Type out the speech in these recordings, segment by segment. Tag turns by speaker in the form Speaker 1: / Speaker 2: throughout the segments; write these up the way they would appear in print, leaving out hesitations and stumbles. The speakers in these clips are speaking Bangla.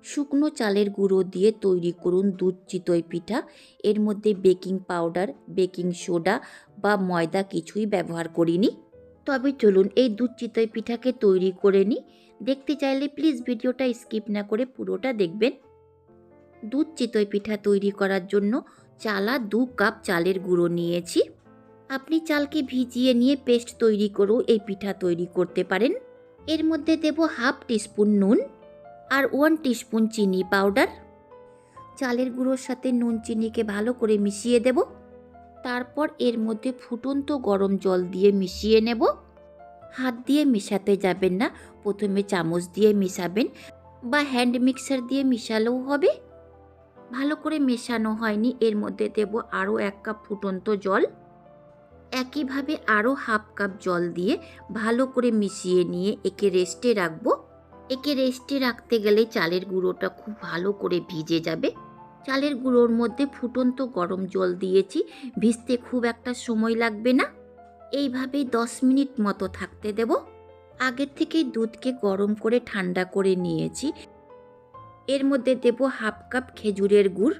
Speaker 1: শুকনো চালের গুঁড়ো দিয়ে তৈরি করুন দুধ চিতই পিঠা। এর মধ্যে বেকিং পাউডার, বেকিং সোডা বা ময়দা কিছুই ব্যবহার করিনি। তবে চলুন এই দুধ চিতই পিঠাকে তৈরি করে নিই। দেখতে চাইলে প্লিজ ভিডিওটা স্কিপ না করে পুরোটা দেখবেন। দুধ চিতই পিঠা তৈরি করার জন্য চালা 2 কাপ চালের গুঁড়ো নিয়েছি। আপনি চালকে ভিজিয়ে নিয়ে পেস্ট তৈরি করেও এই পিঠা তৈরি করতে পারেন। এর মধ্যে দেব হাফ টিস্পুন নুন আর 1 টিস্পুন চিনি পাউডার। চালের গুঁড়োর সাথে নুন চিনিকে ভালো করে মিশিয়ে দেব। তারপর এর মধ্যে ফুটন্ত গরম জল দিয়ে মিশিয়ে নেব। হাত দিয়ে মেশাতে যাবেন না, প্রথমে চামচ দিয়ে মেশাবেন বা হ্যান্ড মিক্সার দিয়ে মিশালেও হবে। ভালো করে মেশানো হয়নি, এর মধ্যে দেব আরও 1 কাপ ফুটন্ত জল। একইভাবে আরও হাফ কাপ জল দিয়ে ভালো করে মিশিয়ে নিয়ে একে রেস্টে রাখবো। একে রেস্টে রাখতে গেলে চালের গুঁড়োটা খুব ভালো করে ভিজে যাবে। চালের গুঁড়োর মধ্যে ফুটন্ত গরম জল দিয়েছি, ভিজতে খুব একটা সময় লাগবে না। এইভাবেই 10 মিনিট মতো থাকতে দেব। আগের থেকেই দুধকে গরম করে ঠান্ডা করে নিয়েছি। এর মধ্যে দেব হাফ কাপ খেজুরের গুড়।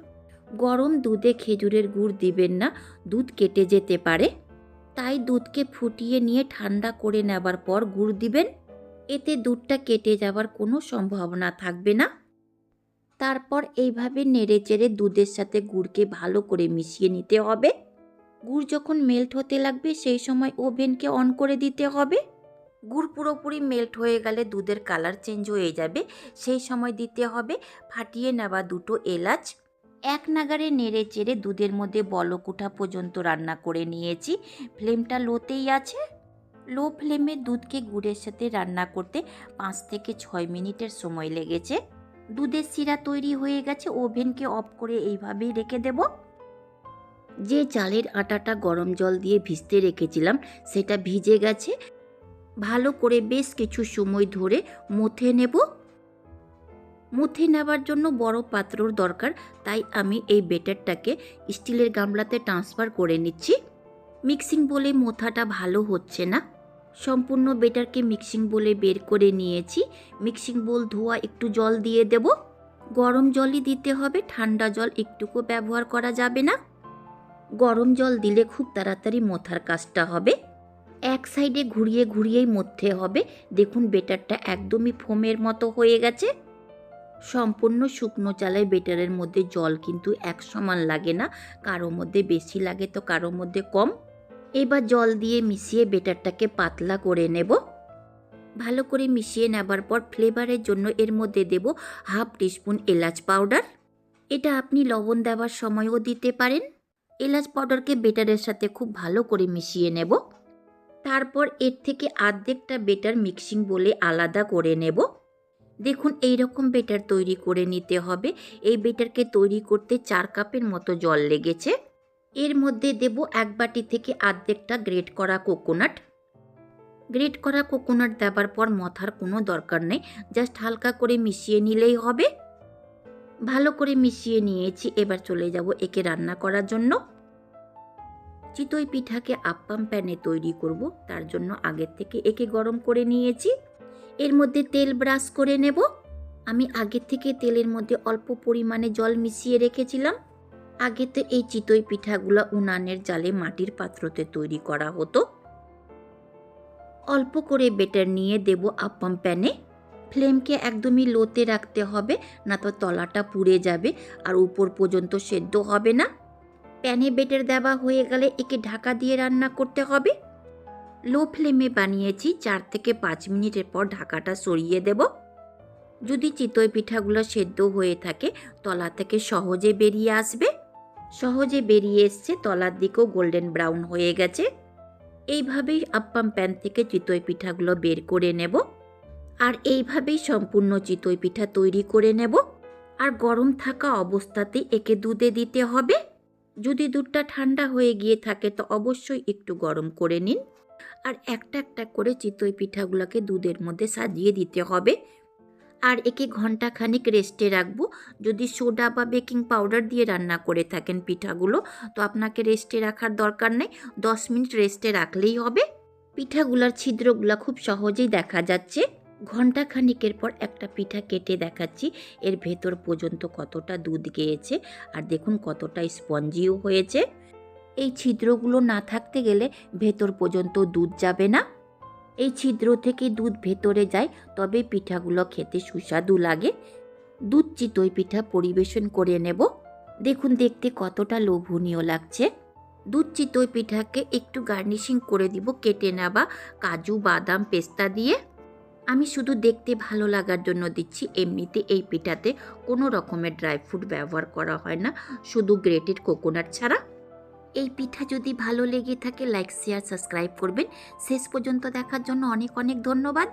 Speaker 1: গরম দুধে খেজুরের গুড় দিবেন না, দুধ কেটে যেতে পারে। তাই দুধকে ফুটিয়ে নিয়ে ঠান্ডা করে নেবার পর গুড় দিবেন। এতে দুধটা কেটে যাবার কোনো সম্ভাবনা থাকবে না। তারপর এইভাবে নেড়েচেড়ে দুধের সাথে গুড়কে ভালো করে মিশিয়ে নিতে হবে। গুড় যখন মেল্ট হতে লাগবে সেই সময় ওভেনকে অন করে দিতে হবে। গুড় পুরোপুরি মেল্ট হয়ে গেলে দুধের কালার চেঞ্জ হয়ে যাবে, সেই সময় দিতে হবে ফাটিয়ে নেওয়া 2টো এলাচ। এক নাগাড়ে নেড়ে চেড়ে দুধের মধ্যে বলক ওঠা পর্যন্ত রান্না করে নিয়েছি। ফ্লেমটা লোতেই আছে। লো ফ্লেমে দুধকে গুড়ের সাথে রান্না করতে 5 থেকে 6 মিনিটের সময় লেগেছে। দুধের শিরা তৈরি হয়ে গেছে, ওভেনকে অফ করে এইভাবেই রেখে দেব। যে চালের আটাটা গরম জল দিয়ে ভিজতে রেখেছিলাম সেটা ভিজে গেছে। ভালো করে বেশ কিছু সময় ধরে মুথে নেব। মুথে নেবার জন্য বড় পাত্রর দরকার, তাই আমি এই বেটারটাকে স্টিলের গামলাতে ট্রান্সফার করে নিচ্ছি। মিক্সিং বলে মোথাটা ভালো হচ্ছে না। সম্পূর্ণ বেটারকে মিক্সিং বলে বের করে নিয়েছি। মিক্সিং বোল ধোয়া একটু জল দিয়ে দেব। গরম জলই দিতে হবে, ঠান্ডা জল একটুকু ব্যবহার করা যাবে না। গরম জল দিলে খুব তাড়াতাড়ি মোথার কাজটা হবে। এক সাইডে ঘুরিয়ে ঘুরিয়েই মধ্যে হবে। দেখুন বেটারটা একদমই ফোমের মতো হয়ে গেছে। সম্পূর্ণ শুকনো চালের বেটারের মধ্যে জল কিন্তু এক সমান লাগে না, কারো মধ্যে বেশি লাগে তো কারো মধ্যে কম। এবার জল দিয়ে মিশিয়ে বেটারটাকে পাতলা করে নেব। ভালো করে মিশিয়ে নেবার পর ফ্লেভারের জন্য এর মধ্যে দেব হাফ টিস্পুন এলাচ পাউডার। এটা আপনি লবণ দেওয়ার সময়ও দিতে পারেন। এলাচ পাউডারকে বেটারের সাথে খুব ভালো করে মিশিয়ে নেব। তারপর এর থেকে অর্ধেকটা বেটার মিক্সিং বলে আলাদা করে নেব। দেখুন এই রকম বেটার তৈরি করে নিতে হবে। এই বেটারকে তৈরি করতে 4 কাপের মতো জল লেগেছে। এর মধ্যে দেব 1 বাটি থেকে অর্ধেকটা গ্রেট করা কোকোনাট। গ্রেট করা কোকোনাট দেওয়ার পর মথার কোনো দরকার নেই, জাস্ট হালকা করে মিশিয়ে নিলেই হবে। ভালো করে মিশিয়ে নিয়েছি, এবার চলে যাব একে রান্না করার জন্য। চিতই পিঠাকে আপ্পাম প্যানে তৈরি করব, তার জন্য আগের থেকে একে গরম করে নিয়েছি। এর মধ্যে তেল ব্রাশ করে নেব। আমি আগের থেকে তেলের মধ্যে অল্প পরিমাণে জল মিশিয়ে রেখেছিলাম। আগে তো এই চিতই পিঠাগুলো উনানের জালে মাটির পাত্রতে তৈরি করা হতো। অল্প করে বেটার নিয়ে দেব আপ্পাম প্যানে। ফ্লেমকে একদমই লোতে রাখতে হবে, না তো তলাটা পুড়ে যাবে আর উপর পর্যন্ত সেদ্ধ হবে না। প্যানে বেটার দেওয়া হয়ে গেলে একে ঢাকা দিয়ে রান্না করতে হবে। লো ফ্লেমে বানিয়েছি, 4 থেকে 5 মিনিটের পর ঢাকাটা সরিয়ে দেব। যদি চিতই পিঠাগুলো সেদ্ধ হয়ে থাকে তলা থেকে সহজে বেরিয়ে আসবে। সহজে বেরিয়ে এসছে, তলার দিকেও গোল্ডেন ব্রাউন হয়ে গেছে। এইভাবেই আপ্পাম প্যান থেকে চিতই পিঠাগুলো বের করে নেব। আর এইভাবেই সম্পূর্ণ চিতই পিঠা তৈরি করে নেব। আর গরম থাকা অবস্থাতেই একে দুধে দিতে হবে। যদি দুধটা ঠান্ডা হয়ে গিয়ে থাকে তো অবশ্যই একটু গরম করে নিন। আর একটা একটা করে চিতই পিঠাগুলোকে দুধের মধ্যে সাজিয়ে দিতে হবে। আর একে ঘন্টাখানিক রেস্টে রাখবো। যদি সোডা বা বেকিং পাউডার দিয়ে রান্না করে থাকেন পিঠাগুলো তো আপনাকে রেস্টে রাখার দরকার নেই, 10 মিনিট রেস্টে রাখলেই হবে। পিঠাগুলোর ছিদ্রগুলো খুব সহজেই দেখা যাচ্ছে। ঘন্টা খানিকের পর একটা পিঠা কেটে দেখাচ্ছি এর ভেতর পর্যন্ত কতটা দুধ গিয়েছে, আর দেখুন কতটা স্পঞ্জিও হয়েছে। এই ছিদ্রগুলো না থাকতে গেলে ভেতর পর্যন্ত দুধ যাবে না। এই ছিদ্র থেকে দুধ ভেতরে যায়, তবে পিঠাগুলো খেতে সুস্বাদু লাগে। দুধ চিতই পিঠা পরিবেশন করে নেব। দেখুন দেখতে কতটা লোভনীয় লাগছে। দুধ চিতই পিঠাকে একটু গার্নিশিং করে দিব কেটে নেওয়া কাজু, বাদাম, পেস্তা দিয়ে। আমি শুধু দেখতে ভালো লাগার জন্য দিচ্ছি, এমনিতে এই পিঠাতে কোনো রকমের ড্রাই ফ্রুট ব্যবহার করা হয় না, শুধু গ্রেটেড কোকোনাট ছাড়া। এই পিঠা যদি ভালো লেগে থাকে লাইক, শেয়ার, সাবস্ক্রাইব করবেন। শেষ পর্যন্ত দেখার জন্য অনেক অনেক ধন্যবাদ।